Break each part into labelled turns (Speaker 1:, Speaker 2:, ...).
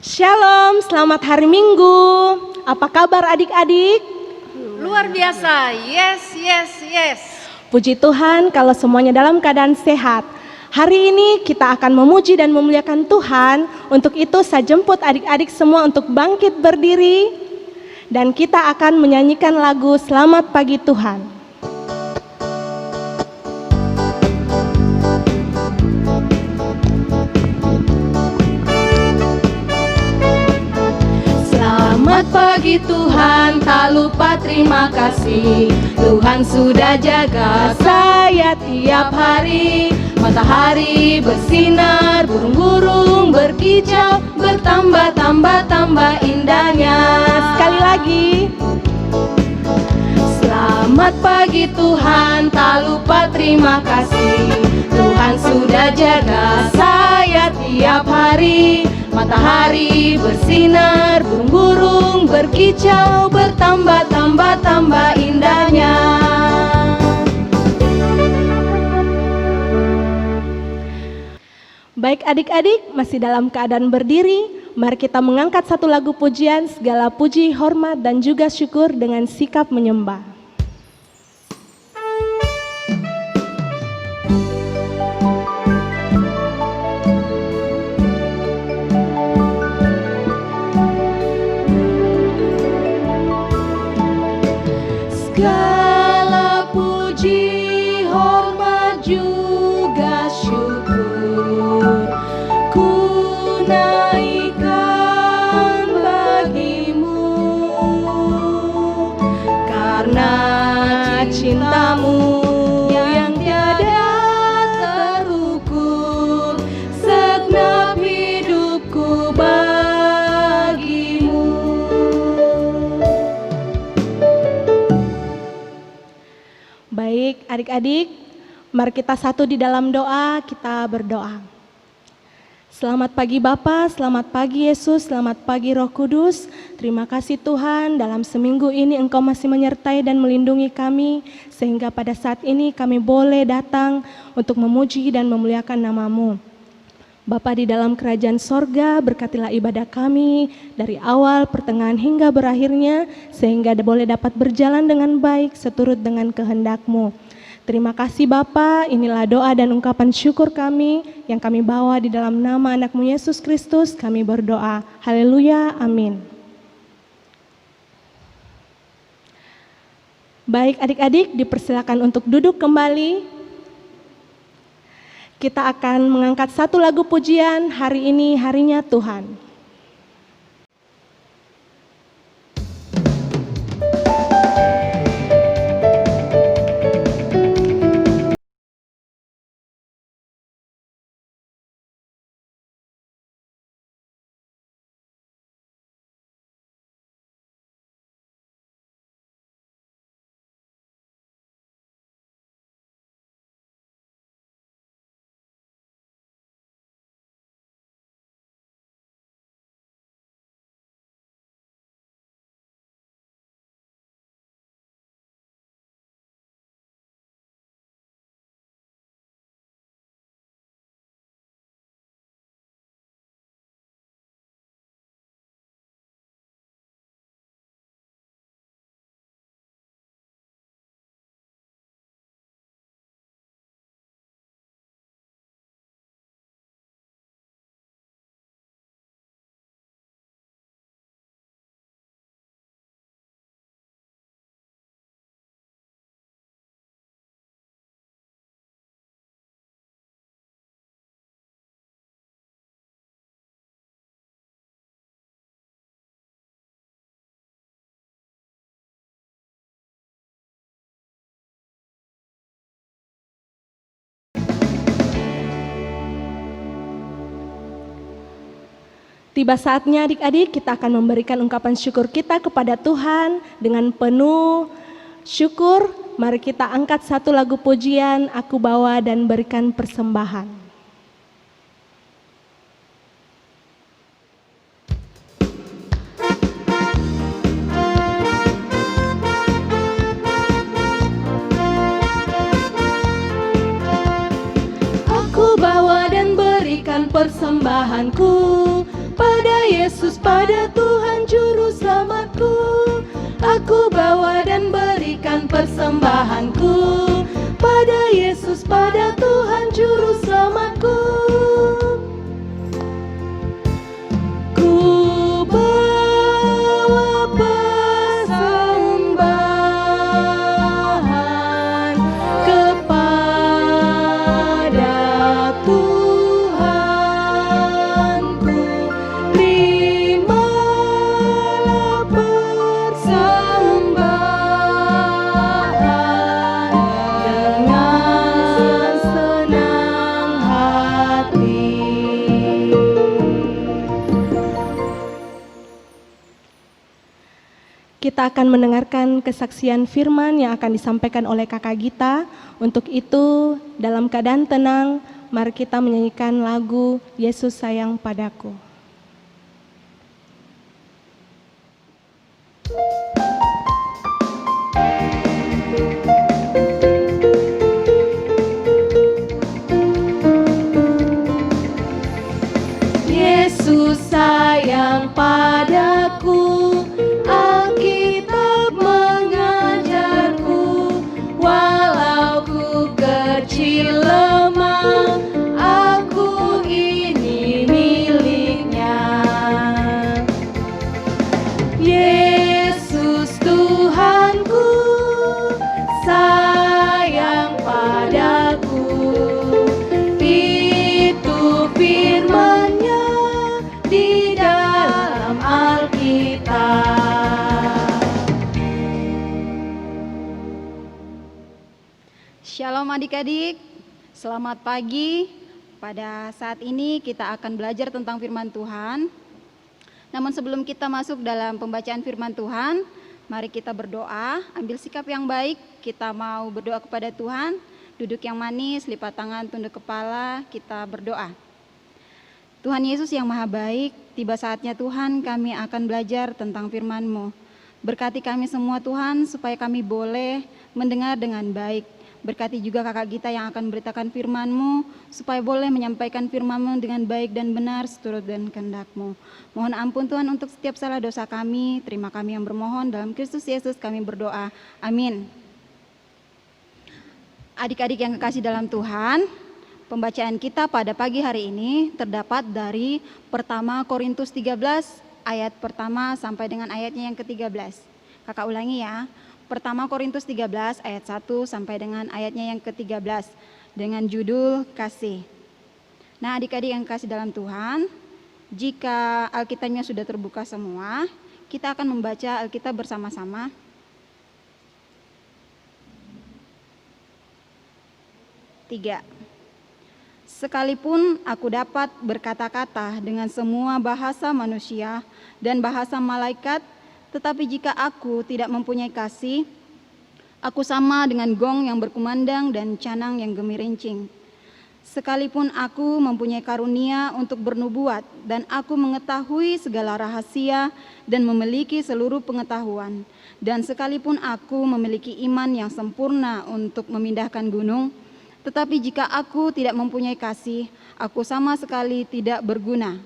Speaker 1: Shalom, selamat hari Minggu. Apa kabar adik-adik?
Speaker 2: Luar biasa, yes.
Speaker 1: Puji Tuhan kalau semuanya dalam keadaan sehat. Hari ini kita akan memuji dan memuliakan Tuhan. Untuk itu saya jemput adik-adik semua untuk bangkit berdiri. Dan kita akan menyanyikan lagu Selamat Pagi Tuhan. Selamat pagi Tuhan, tak lupa terima kasih. Tuhan sudah jaga saya tiap hari. Matahari bersinar, burung-burung berkicau, bertambah indahnya. Sekali lagi. Selamat pagi Tuhan, tak lupa terima kasih. Tuhan sudah jaga saya tiap hari. Matahari bersinar, burung-burung berkicau, bertambah indahnya. Baik adik-adik, masih dalam keadaan berdiri, mari kita mengangkat satu lagu pujian, segala puji, hormat, dan juga syukur dengan sikap menyembah. Segala puji, hormat juga syukur ku naikkan bagimu, karena cintamu yang tiada terukur, segenap hidupku bagimu. Baik adik-adik, mari kita satu di dalam doa, kita berdoa. Selamat pagi Bapa, selamat pagi Yesus, selamat pagi Roh Kudus. Terima kasih Tuhan, dalam seminggu ini Engkau masih menyertai dan melindungi kami, sehingga pada saat ini kami boleh datang untuk memuji dan memuliakan nama-Mu. Bapa di dalam kerajaan sorga, berkatilah ibadah kami dari awal, pertengahan hingga berakhirnya, sehingga boleh dapat berjalan dengan baik seturut dengan kehendak-Mu. Terima kasih Bapa, inilah doa dan ungkapan syukur kami yang kami bawa di dalam nama anak-Mu Yesus Kristus, kami berdoa. Haleluya, amin. Baik adik-adik, dipersilakan untuk duduk kembali. Kita akan mengangkat satu lagu pujian, hari ini harinya Tuhan. Tiba saatnya adik-adik kita akan memberikan ungkapan syukur kita kepada Tuhan dengan penuh syukur. Mari kita angkat satu lagu pujian, aku bawa dan berikan persembahan. Aku bawa dan berikan persembahanku pada Yesus, pada Tuhan Juru Selamatku. Aku bawa dan berikan persembahanku pada Yesus, pada Tuhan Juru Selamatku. Ku bawa persembahan kepada Tuhanku. Terimalah persembahan dengan senang hati. Kita akan mendengarkan kesaksian firman yang akan disampaikan oleh Kakak Gita. Untuk itu, dalam keadaan tenang, mari kita menyanyikan lagu Yesus Sayang Padaku. Yesus sayang padaku, Alkitab mengajarku, walau ku kecil lemah, aku ini miliknya. Yesus Tuhanku, sayang padaku, itu firman-Nya di dalam Alkitab.
Speaker 2: Shalom adik-adik, selamat pagi. Pada saat ini kita akan belajar tentang firman Tuhan. Namun sebelum kita masuk dalam pembacaan firman Tuhan, mari kita berdoa, ambil sikap yang baik. Kita mau berdoa kepada Tuhan, duduk yang manis, lipat tangan, tunduk kepala, kita berdoa. Tuhan Yesus yang maha baik, tiba saatnya Tuhan kami akan belajar tentang firman-Mu. Berkati kami semua Tuhan, supaya kami boleh mendengar dengan baik. Berkati juga kakak Gita yang akan memberitakan firman-Mu, supaya boleh menyampaikan firman-Mu dengan baik dan benar seturut dan kehendak-Mu. Mohon ampun Tuhan untuk setiap salah dosa kami, terima kami yang bermohon dalam Kristus Yesus kami berdoa. Amin. Adik-adik yang kekasih dalam Tuhan, pembacaan kita pada pagi hari ini terdapat dari pertama Korintus 13 ayat pertama sampai dengan ayatnya yang ke-13. Kakak ulangi ya. Pertama Korintus 13 ayat 1 sampai dengan ayatnya yang ke-13 dengan judul kasih. Nah, adik-adik yang kasih dalam Tuhan, jika Alkitabnya sudah terbuka semua, kita akan membaca Alkitab bersama-sama. Tiga. Sekalipun aku dapat berkata-kata dengan semua bahasa manusia dan bahasa malaikat, tetapi jika aku tidak mempunyai kasih, aku sama dengan gong yang berkumandang dan canang yang gemirincing. Sekalipun aku mempunyai karunia untuk bernubuat dan aku mengetahui segala rahasia dan memiliki seluruh pengetahuan, dan sekalipun aku memiliki iman yang sempurna untuk memindahkan gunung, tetapi jika aku tidak mempunyai kasih, aku sama sekali tidak berguna.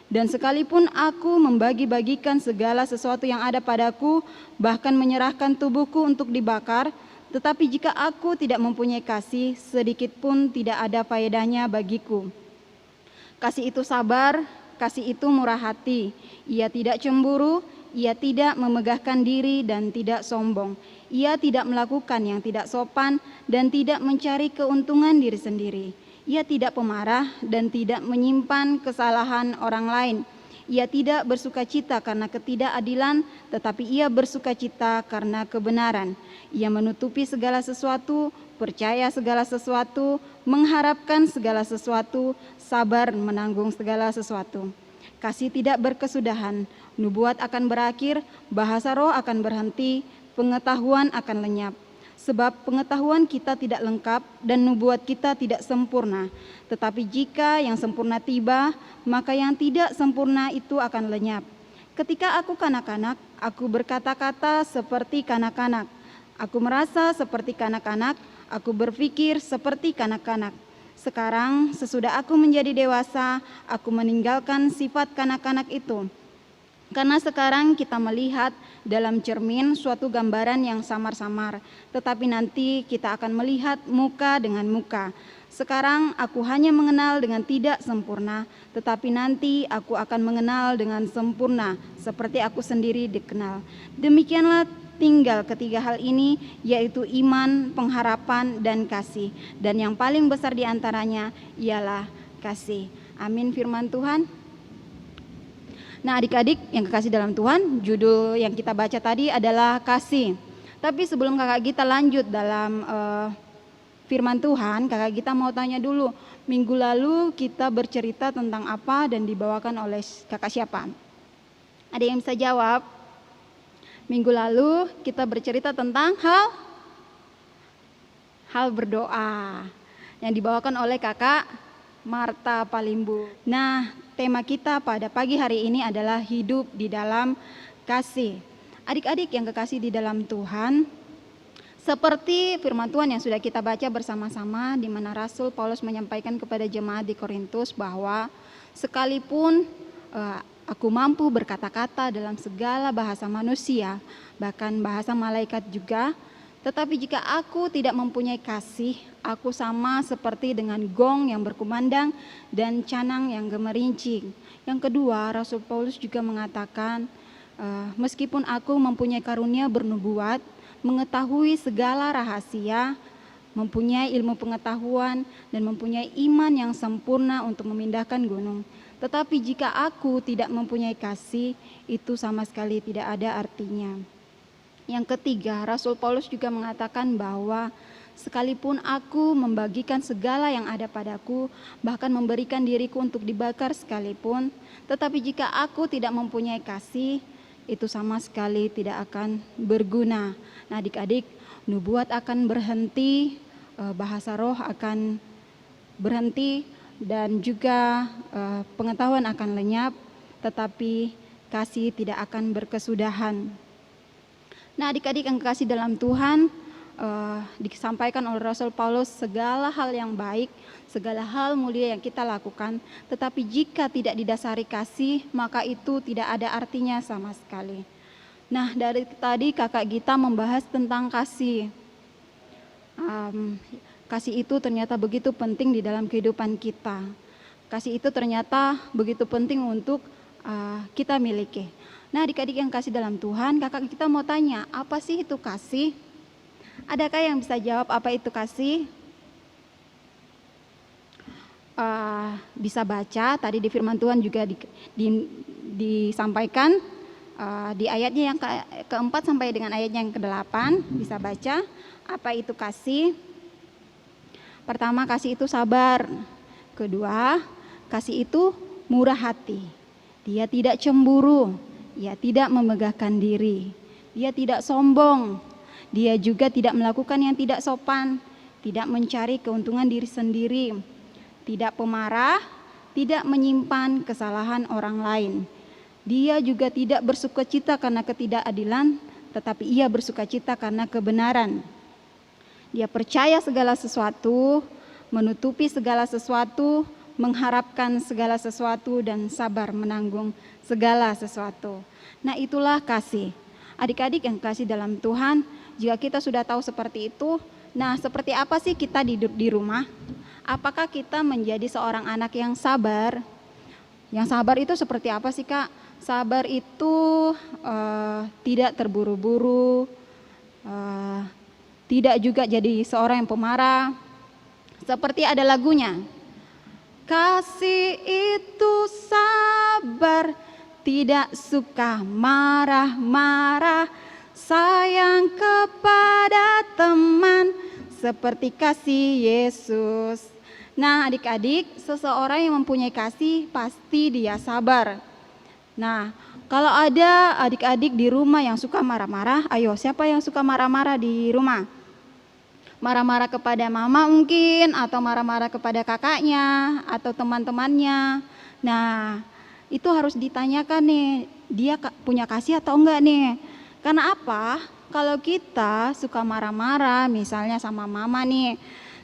Speaker 2: Dan sekalipun aku membagi-bagikan segala sesuatu yang ada padaku, bahkan menyerahkan tubuhku untuk dibakar, tetapi jika aku tidak mempunyai kasih, sedikit pun tidak ada faedahnya bagiku. Kasih itu sabar, kasih itu murah hati, ia tidak cemburu, ia tidak memegahkan diri dan tidak sombong. Ia tidak melakukan yang tidak sopan dan tidak mencari keuntungan diri sendiri. Ia tidak pemarah dan tidak menyimpan kesalahan orang lain. Ia tidak bersukacita karena ketidakadilan, tetapi ia bersukacita karena kebenaran. Ia menutupi segala sesuatu, percaya segala sesuatu, mengharapkan segala sesuatu, sabar menanggung segala sesuatu. Kasih tidak berkesudahan, nubuat akan berakhir, bahasa roh akan berhenti, pengetahuan akan lenyap. Sebab pengetahuan kita tidak lengkap dan nubuat kita tidak sempurna. Tetapi jika yang sempurna tiba, maka yang tidak sempurna itu akan lenyap. Ketika aku kanak-kanak, aku berkata-kata seperti kanak-kanak. Aku merasa seperti kanak-kanak, aku berpikir seperti kanak-kanak. Sekarang sesudah aku menjadi dewasa, aku meninggalkan sifat kanak-kanak itu. Karena sekarang kita melihat dalam cermin suatu gambaran yang samar-samar, tetapi nanti kita akan melihat muka dengan muka. Sekarang aku hanya mengenal dengan tidak sempurna, tetapi nanti aku akan mengenal dengan sempurna, seperti aku sendiri dikenal. Demikianlah tinggal ketiga hal ini, yaitu iman, pengharapan, dan kasih. Dan yang paling besar di antaranya ialah kasih. Amin firman Tuhan. Nah, adik-adik yang kekasih dalam Tuhan, judul yang kita baca tadi adalah kasih. Tapi sebelum kakak Gita lanjut dalam firman Tuhan, kakak Gita mau tanya dulu, minggu lalu kita bercerita tentang apa dan dibawakan oleh kakak siapa? Ada yang bisa jawab? Minggu lalu kita bercerita tentang hal berdoa yang dibawakan oleh kakak Marta Palimbu. Nah, tema kita pada pagi hari ini adalah hidup di dalam kasih. Adik-adik yang kekasih di dalam Tuhan, seperti firman Tuhan yang sudah kita baca bersama-sama, di mana Rasul Paulus menyampaikan kepada jemaat di Korintus bahwa sekalipun aku mampu berkata-kata dalam segala bahasa manusia, bahkan bahasa malaikat juga, tetapi jika aku tidak mempunyai kasih, aku sama seperti dengan gong yang berkumandang dan canang yang gemerincing. Yang kedua, Rasul Paulus juga mengatakan, meskipun aku mempunyai karunia bernubuat, mengetahui segala rahasia, mempunyai ilmu pengetahuan, dan mempunyai iman yang sempurna untuk memindahkan gunung, tetapi jika aku tidak mempunyai kasih, itu sama sekali tidak ada artinya. Yang ketiga, Rasul Paulus juga mengatakan bahwa sekalipun aku membagikan segala yang ada padaku, bahkan memberikan diriku untuk dibakar sekalipun, tetapi jika aku tidak mempunyai kasih, itu sama sekali tidak akan berguna. Nah, adik-adik, nubuat akan berhenti, bahasa roh akan berhenti, dan juga pengetahuan akan lenyap, tetapi kasih tidak akan berkesudahan. Nah, adik-adik yang kekasih dalam Tuhan, disampaikan oleh Rasul Paulus segala hal yang baik, segala hal mulia yang kita lakukan, tetapi jika tidak didasari kasih, maka itu tidak ada artinya sama sekali. Nah, dari tadi kakak Gita membahas tentang kasih. Kasih itu ternyata begitu penting di dalam kehidupan kita. Kasih itu ternyata begitu penting untuk kita miliki. Nah, adik-adik yang kasih dalam Tuhan, kakak kita mau tanya, apa sih itu kasih? Adakah yang bisa jawab apa itu kasih? Bisa baca, tadi di firman Tuhan juga disampaikan di ayatnya yang keempat sampai dengan ayatnya yang ke-8, bisa baca apa itu kasih. Pertama, kasih itu sabar. Kedua, kasih itu murah hati. Dia tidak cemburu, dia tidak memegahkan diri, dia tidak sombong, dia juga tidak melakukan yang tidak sopan, tidak mencari keuntungan diri sendiri, tidak pemarah, tidak menyimpan kesalahan orang lain. Dia juga tidak bersukacita karena ketidakadilan, tetapi ia bersukacita karena kebenaran. Dia percaya segala sesuatu, menutupi segala sesuatu, mengharapkan segala sesuatu, dan sabar menanggung segala sesuatu. Nah, itulah kasih. Adik-adik yang kasih dalam Tuhan, jika kita sudah tahu seperti itu, nah seperti apa sih kita di rumah? Apakah kita menjadi seorang anak yang sabar? Yang sabar itu seperti apa sih, Kak? Sabar itu tidak terburu-buru, tidak juga jadi seorang yang pemarah. Seperti ada lagunya, kasih itu sabar, tidak suka marah-marah, sayang kepada teman seperti kasih Yesus. Nah, adik-adik, seseorang yang mempunyai kasih pasti dia sabar. Nah, kalau ada adik-adik di rumah yang suka marah-marah, ayo siapa yang suka marah-marah di rumah? Marah-marah kepada mama mungkin, atau marah-marah kepada kakaknya atau teman-temannya. Nah, itu harus ditanyakan nih, dia punya kasih atau enggak nih. Karena apa? Kalau kita suka marah-marah misalnya sama mama nih,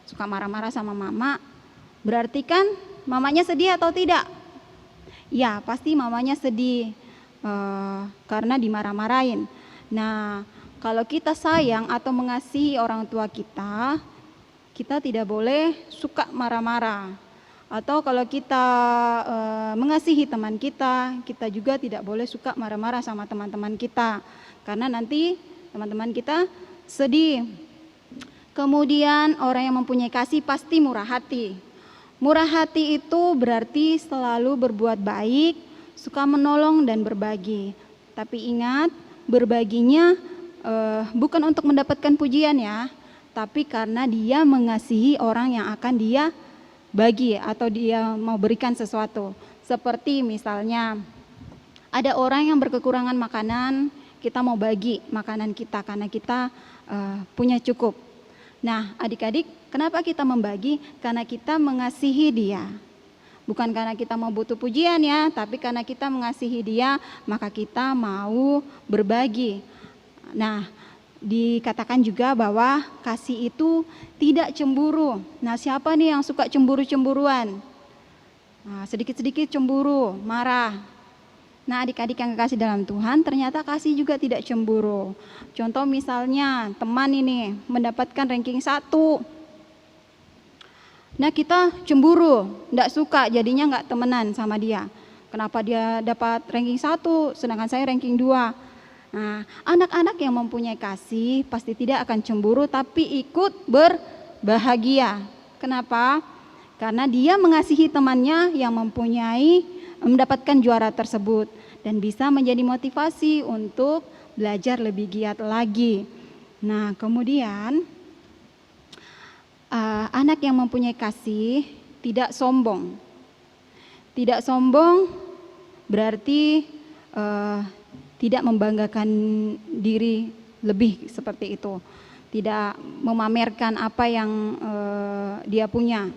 Speaker 2: suka marah-marah sama mama, Berarti kan mamanya sedih atau tidak? Ya, pasti mamanya sedih karena dimarah-marahin. Nah, kalau kita sayang atau mengasihi orang tua kita, kita tidak boleh suka marah-marah. Atau kalau kita mengasihi teman kita, kita juga tidak boleh suka marah-marah sama teman-teman kita, karena nanti teman-teman kita sedih. Kemudian orang yang mempunyai kasih pasti murah hati. Murah hati itu berarti selalu berbuat baik, suka menolong dan berbagi. Tapi ingat, berbaginya bukan untuk mendapatkan pujian ya, tapi karena dia mengasihi orang yang akan dia bagi atau dia mau berikan sesuatu. Seperti misalnya ada orang yang berkekurangan makanan, kita mau bagi makanan kita karena kita punya cukup. Nah, adik-adik, kenapa kita membagi? Karena kita mengasihi dia. Bukan karena kita mau butuh pujian ya, tapi karena kita mengasihi dia, maka kita mau berbagi. Nah, dikatakan juga bahwa kasih itu tidak cemburu. Nah, siapa nih yang suka cemburu-cemburuan? Nah, sedikit-sedikit cemburu, marah. Nah, adik-adik yang kekasih dalam Tuhan, ternyata kasih juga tidak cemburu. Contoh misalnya teman ini mendapatkan ranking 1. Nah, kita cemburu, tidak suka, jadinya nggak temenan sama dia. Kenapa dia dapat ranking 1 sedangkan saya ranking 2? Nah, anak-anak yang mempunyai kasih pasti tidak akan cemburu tapi ikut berbahagia. Kenapa? Karena dia mengasihi temannya yang mendapatkan juara tersebut dan bisa menjadi motivasi untuk belajar lebih giat lagi. Nah, kemudian anak yang mempunyai kasih tidak sombong. Tidak sombong berarti tidak membanggakan diri lebih seperti itu. Tidak memamerkan apa yang dia punya.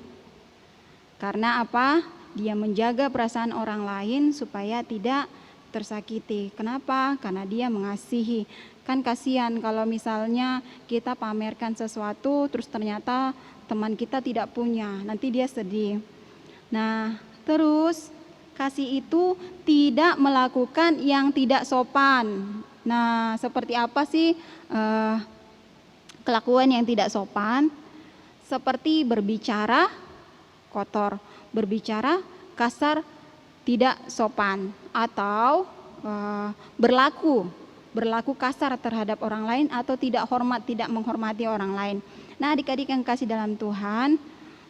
Speaker 2: Karena apa? Dia menjaga perasaan orang lain supaya tidak tersakiti. Kenapa? Karena dia mengasihi. Kan kasihan kalau misalnya kita pamerkan sesuatu terus ternyata teman kita tidak punya, nanti dia sedih. Nah, terus kasih itu tidak melakukan yang tidak sopan. Nah, seperti apa sih kelakuan yang tidak sopan? Seperti berbicara kotor, berbicara kasar, tidak sopan, atau berlaku kasar terhadap orang lain, atau tidak menghormati orang lain. Nah, adik-adik yang kasih dalam Tuhan,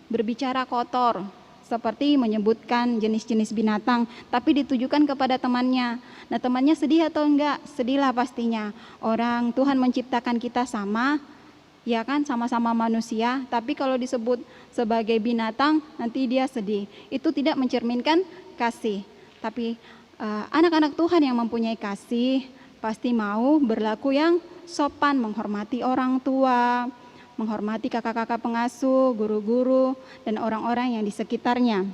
Speaker 2: berbicara kotor seperti menyebutkan jenis-jenis binatang tapi ditujukan kepada temannya. Nah, temannya sedih atau enggak? Sedihlah pastinya. Orang Tuhan menciptakan kita sama, ya kan, sama-sama manusia, tapi kalau disebut sebagai binatang nanti dia sedih. Itu tidak mencerminkan kasih. Tapi anak-anak Tuhan yang mempunyai kasih pasti mau berlaku yang sopan, menghormati orang tua, menghormati kakak-kakak pengasuh, guru-guru, dan orang-orang yang di sekitarnya.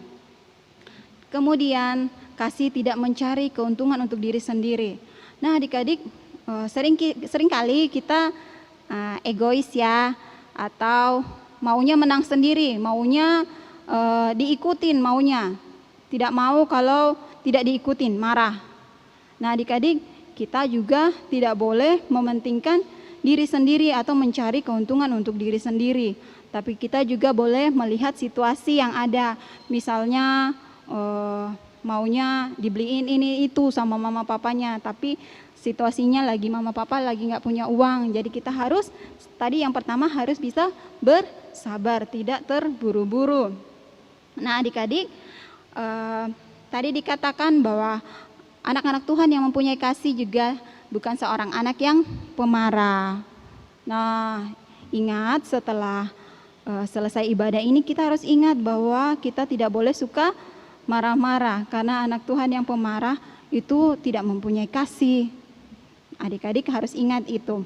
Speaker 2: Kemudian kasih tidak mencari keuntungan untuk diri sendiri. Nah, adik-adik, seringkali kita egois ya, atau maunya menang sendiri, maunya diikutin maunya, tidak mau kalau tidak diikutin, marah. Nah, adik-adik, kita juga tidak boleh mementingkan diri sendiri atau mencari keuntungan untuk diri sendiri, tapi kita juga boleh melihat situasi yang ada. Misalnya maunya dibeliin ini itu sama mama papanya, tapi situasinya lagi mama papa lagi nggak punya uang. Jadi kita harus, tadi yang pertama harus bisa bersabar, tidak terburu-buru. Nah, adik-adik, tadi dikatakan bahwa anak-anak Tuhan yang mempunyai kasih juga bukan seorang anak yang pemarah. Nah, ingat setelah selesai ibadah ini kita harus ingat bahwa kita tidak boleh suka marah-marah, karena anak Tuhan yang pemarah itu tidak mempunyai kasih. Adik-adik harus ingat itu.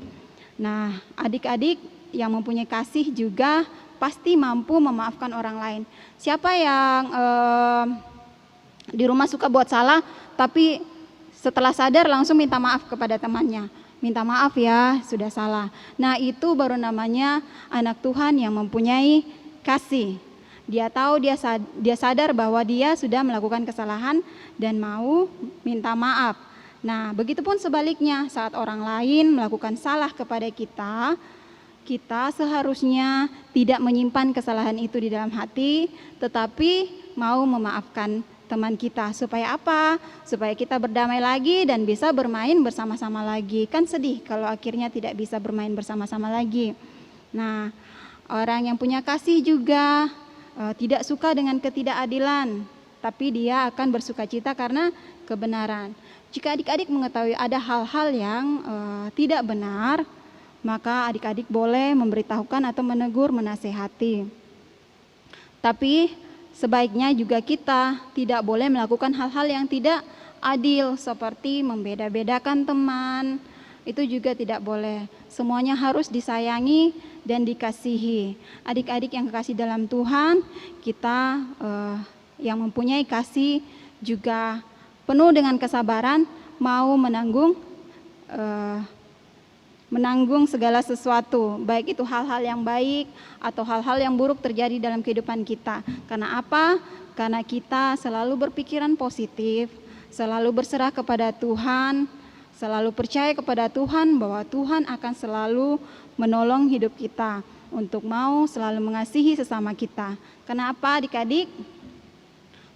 Speaker 2: Nah, adik-adik yang mempunyai kasih juga pasti mampu memaafkan orang lain. Siapa yang di rumah suka buat salah tapi setelah sadar langsung minta maaf kepada temannya, minta maaf ya sudah salah. Nah, itu baru namanya anak Tuhan yang mempunyai kasih. Dia tahu, dia sadar bahwa dia sudah melakukan kesalahan dan mau minta maaf. Nah, begitupun sebaliknya, saat orang lain melakukan salah kepada kita, kita seharusnya tidak menyimpan kesalahan itu di dalam hati, tetapi mau memaafkan teman kita. Supaya apa? Supaya kita berdamai lagi dan bisa bermain bersama-sama lagi. Kan sedih kalau akhirnya tidak bisa bermain bersama-sama lagi. Nah, orang yang punya kasih juga tidak suka dengan ketidakadilan, tapi dia akan bersukacita karena kebenaran. Jika adik-adik mengetahui ada hal-hal yang tidak benar, maka adik-adik boleh memberitahukan atau menegur, menasehati. Tapi sebaiknya juga kita tidak boleh melakukan hal-hal yang tidak adil, seperti membeda-bedakan teman. Itu juga tidak boleh. Semuanya harus disayangi dan dikasihi. Adik-adik yang kekasih dalam Tuhan, kita yang mempunyai kasih juga penuh dengan kesabaran, mau menanggung segala sesuatu, baik itu hal-hal yang baik atau hal-hal yang buruk terjadi dalam kehidupan kita. Karena apa? Karena kita selalu berpikiran positif, selalu berserah kepada Tuhan, selalu percaya kepada Tuhan bahwa Tuhan akan selalu menolong hidup kita untuk mau selalu mengasihi sesama kita. Kenapa adik-adik?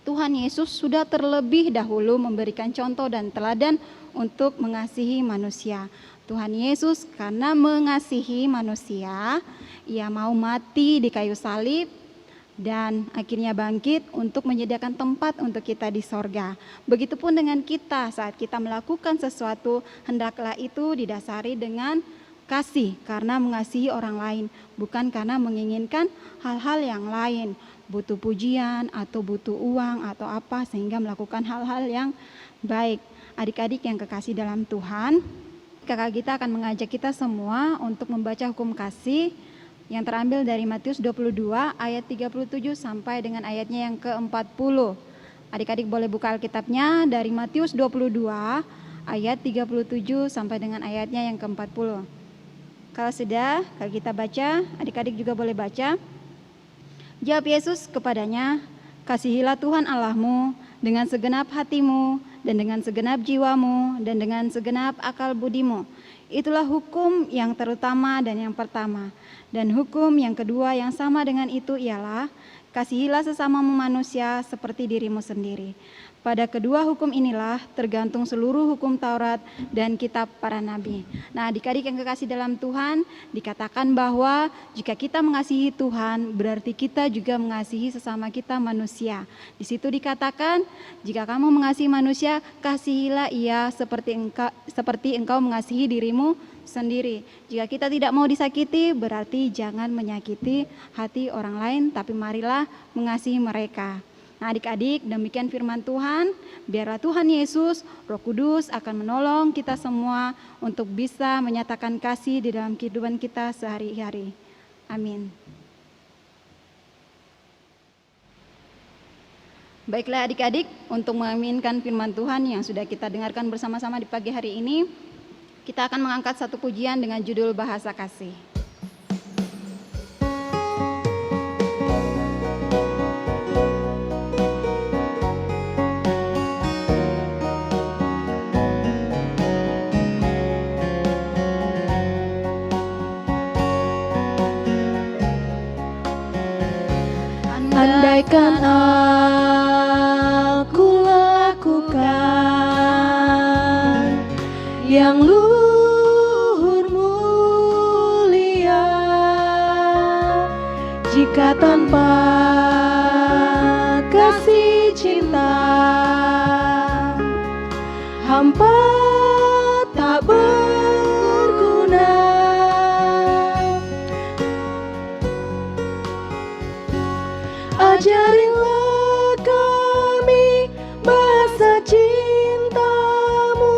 Speaker 2: Tuhan Yesus sudah terlebih dahulu memberikan contoh dan teladan untuk mengasihi manusia. Tuhan Yesus karena mengasihi manusia, Ia mau mati di kayu salib dan akhirnya bangkit untuk menyediakan tempat untuk kita di sorga. Begitupun dengan kita, saat kita melakukan sesuatu, hendaklah itu didasari dengan kasih, karena mengasihi orang lain, bukan karena menginginkan hal-hal yang lain, butuh pujian atau butuh uang atau apa, sehingga melakukan hal-hal yang baik. Adik-adik yang kekasih dalam Tuhan, kakak kita akan mengajak kita semua untuk membaca hukum kasih yang terambil dari Matius 22 ayat 37 sampai dengan ayatnya yang ke-40. Adik-adik boleh buka Alkitabnya dari Matius 22 ayat 37 sampai dengan ayatnya yang ke-40. Kalau sudah, kalau kita baca, adik-adik juga boleh baca. Jawab Yesus kepadanya, "Kasihilah Tuhan Allahmu dengan segenap hatimu dan dengan segenap jiwamu dan dengan segenap akal budimu. Itulah hukum yang terutama dan yang pertama. Dan hukum yang kedua yang sama dengan itu ialah, kasihilah sesamamu manusia seperti dirimu sendiri. Pada kedua hukum inilah tergantung seluruh hukum Taurat dan kitab para nabi." Nah, adik-adik yang kekasih dalam Tuhan, dikatakan bahwa jika kita mengasihi Tuhan, berarti kita juga mengasihi sesama kita manusia. Di situ dikatakan, jika kamu mengasihi manusia, kasihilah ia seperti engkau mengasihi dirimu sendiri. Jika kita tidak mau disakiti, berarti jangan menyakiti hati orang lain, tapi marilah mengasihi mereka. Nah, adik-adik, demikian firman Tuhan. Biarlah Tuhan Yesus, Roh Kudus akan menolong kita semua untuk bisa menyatakan kasih di dalam kehidupan kita sehari-hari. Amin. Baiklah adik-adik, untuk mengaminkan firman Tuhan yang sudah kita dengarkan bersama-sama di pagi hari ini, kita akan mengangkat satu pujian dengan judul Bahasa Kasih.
Speaker 1: Andaikan aku lakukan yang luhur mulia, jika tanpa kasih cinta hampa tak berguna. Ajarilah kami bahasa cinta-Mu,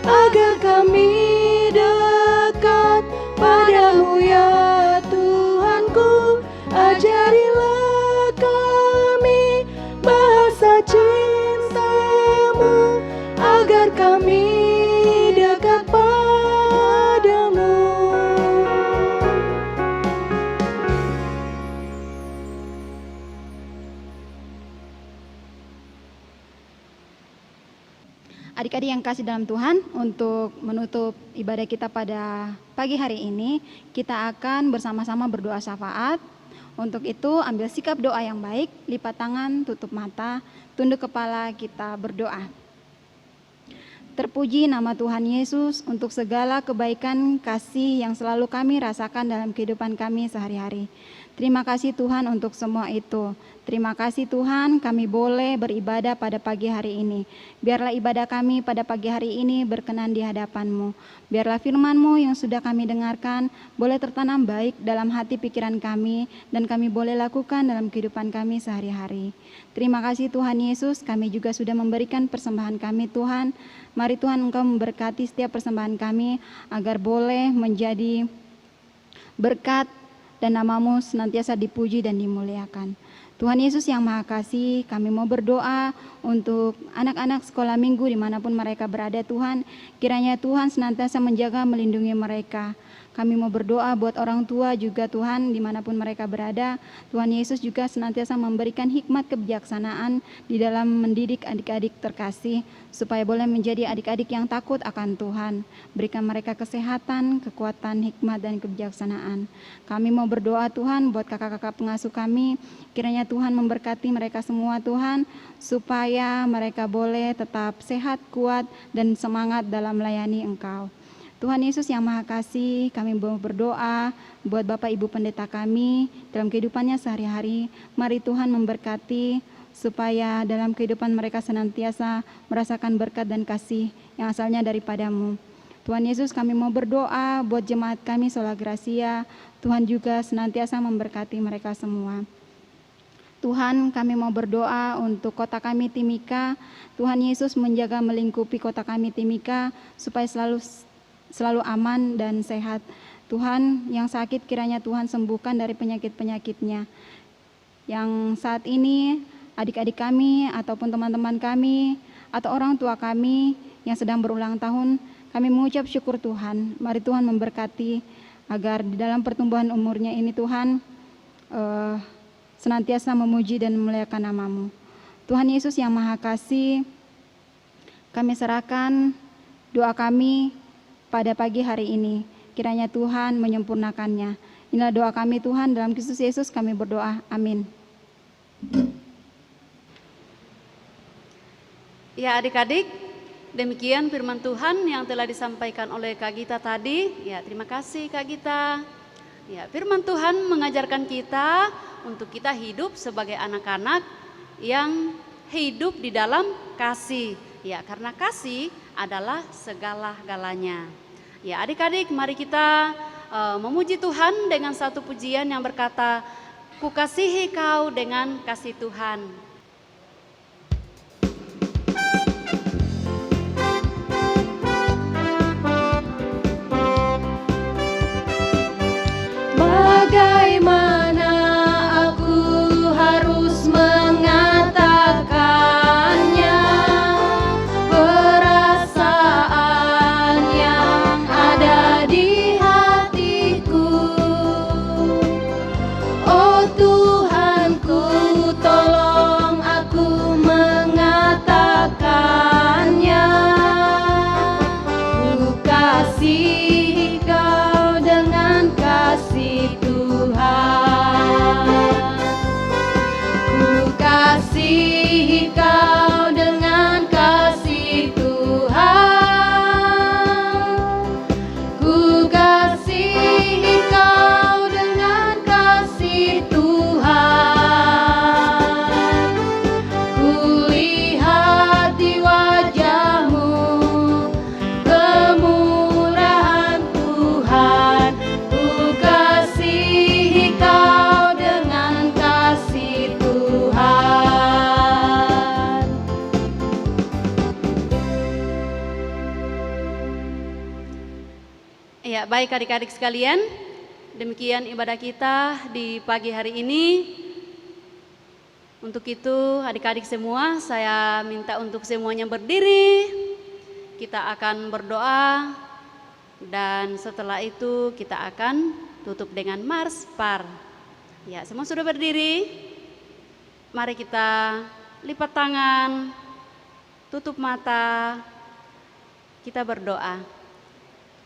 Speaker 1: agar kami dekat padamu ya Tuhanku. Ajarilah kami bahasa cinta-Mu, agar kami
Speaker 2: Adik-adik yang kasih dalam Tuhan, untuk menutup ibadah kita pada pagi hari ini, kita akan bersama-sama berdoa syafaat. Untuk itu, ambil sikap doa yang baik, lipat tangan, tutup mata, tunduk kepala, kita berdoa. Terpuji nama Tuhan Yesus untuk segala kebaikan kasih yang selalu kami rasakan dalam kehidupan kami sehari-hari. Terima kasih Tuhan untuk semua itu. Terima kasih Tuhan, kami boleh beribadah pada pagi hari ini. Biarlah ibadah kami pada pagi hari ini berkenan di hadapan-Mu. Biarlah firman-Mu yang sudah kami dengarkan boleh tertanam baik dalam hati pikiran kami, dan kami boleh lakukan dalam kehidupan kami sehari-hari. Terima kasih Tuhan Yesus, kami juga sudah memberikan persembahan kami Tuhan. Mari Tuhan Engkau memberkati setiap persembahan kami, agar boleh menjadi berkat dan nama-Mu senantiasa dipuji dan dimuliakan. Tuhan Yesus yang Maha Kasih, kami mau berdoa untuk anak-anak sekolah minggu dimanapun mereka berada Tuhan. Kiranya Tuhan senantiasa menjaga melindungi mereka. Kami mau berdoa buat orang tua juga Tuhan, dimanapun mereka berada. Tuhan Yesus juga senantiasa memberikan hikmat kebijaksanaan di dalam mendidik adik-adik terkasih, supaya boleh menjadi adik-adik yang takut akan Tuhan. Berikan mereka kesehatan, kekuatan, hikmat, dan kebijaksanaan. Kami mau berdoa Tuhan buat kakak-kakak pengasuh kami. Kiranya Tuhan memberkati mereka semua Tuhan, supaya mereka boleh tetap sehat, kuat, dan semangat dalam melayani Engkau. Tuhan Yesus yang Maha Kasih, kami mau berdoa buat Bapak Ibu Pendeta kami dalam kehidupannya sehari-hari. Mari Tuhan memberkati supaya dalam kehidupan mereka senantiasa merasakan berkat dan kasih yang asalnya daripada-Mu. Tuhan Yesus, kami mau berdoa buat jemaat kami Sola Gracia. Tuhan juga senantiasa memberkati mereka semua. Tuhan, kami mau berdoa untuk kota kami Timika. Tuhan Yesus menjaga melingkupi kota kami Timika supaya selalu aman dan sehat. Tuhan, yang sakit kiranya Tuhan sembuhkan dari penyakit-penyakitnya. Yang saat ini adik-adik kami ataupun teman-teman kami atau orang tua kami yang sedang berulang tahun, kami mengucap syukur Tuhan. Mari Tuhan memberkati agar di dalam pertumbuhan umurnya ini Tuhan senantiasa memuji dan memuliakan nama-Mu. Tuhan Yesus yang Maha Kasih, kami serahkan doa kami pada pagi hari ini. Kiranya Tuhan menyempurnakannya. Inilah doa kami Tuhan, dalam Kristus Yesus kami berdoa. Amin.
Speaker 3: Ya adik-adik, demikian firman Tuhan yang telah disampaikan oleh Kak Gita tadi. Ya, terima kasih Kak Gita. Ya, firman Tuhan mengajarkan kita untuk kita hidup sebagai anak-anak yang hidup di dalam kasih. Ya, karena kasih adalah segala-galanya. Ya, adik-adik, mari kita memuji Tuhan dengan satu pujian yang berkata, "Ku kasihi kau dengan kasih Tuhan."
Speaker 1: Bagaimana aku harus mengatakannya, perasaan yang ada di hatiku. Oh Tuhanku, tolong aku mengatakannya. Ku kasihi kau dengan kasih Tuhan. Ku kasihi kau dengan kasih Tuhan. Ku kasihi kau dengan kasih Tuhan. Ku lihat di wajah-Mu kemurahan Tuhan. Ku kasihi kau dengan kasih Tuhan.
Speaker 3: Ya, baik adik-adik sekalian, demikian ibadah kita di pagi hari ini. Untuk itu adik-adik semua, saya minta untuk semuanya berdiri. Kita akan berdoa dan setelah itu kita akan tutup dengan Mars Par. Ya, semua sudah berdiri. Mari kita lipat tangan, tutup mata, Kita berdoa.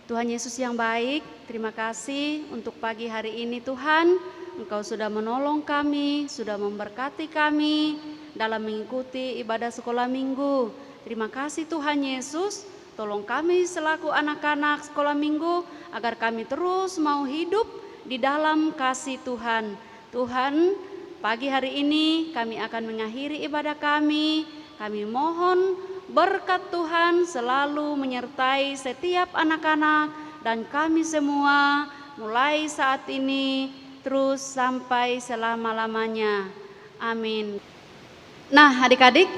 Speaker 3: Tuhan Yesus yang baik, terima kasih untuk pagi hari ini Tuhan. Engkau sudah menolong kami, sudah memberkati kami dalam mengikuti ibadah sekolah minggu. Terima kasih Tuhan Yesus, tolong kami selaku anak-anak sekolah minggu agar kami terus mau hidup di dalam kasih Tuhan. Tuhan, pagi hari ini kami akan mengakhiri ibadah kami. Kami mohon berkat Tuhan selalu menyertai setiap anak-anak dan kami semua mulai saat ini terus sampai selama-lamanya. Amin. Nah, adik-adik,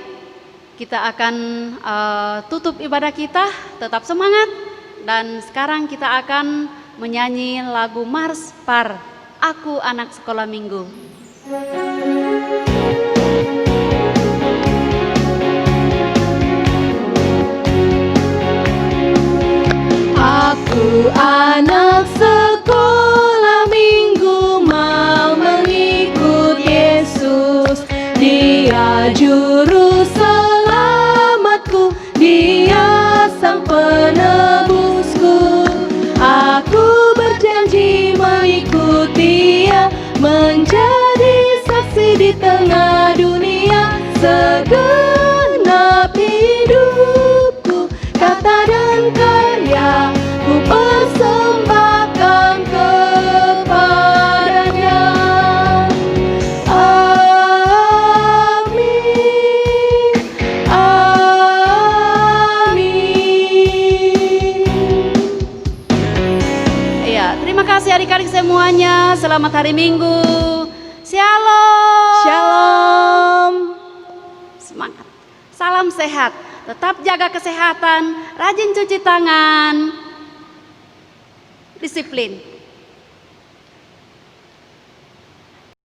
Speaker 3: kita akan tutup ibadah kita, tetap semangat. Dan sekarang kita akan menyanyi lagu Mars Par, Aku Anak Sekolah Minggu.
Speaker 1: Aku anak sekolah minggu mau mengikut Yesus. Dia juru selamatku, Dia sang penebusku. Aku berjanji mengikut Dia, menjadi saksi di tengah dunia. Segenap hidupku, kata dan karya ku persembahkan kepadanya. Amin, amin.
Speaker 3: Ya, terima kasih adik-adik semuanya. Selamat hari Minggu. Shalom.
Speaker 1: Shalom.
Speaker 3: Semangat. Salam sehat. Tetap jaga kesehatan, rajin cuci tangan, disiplin.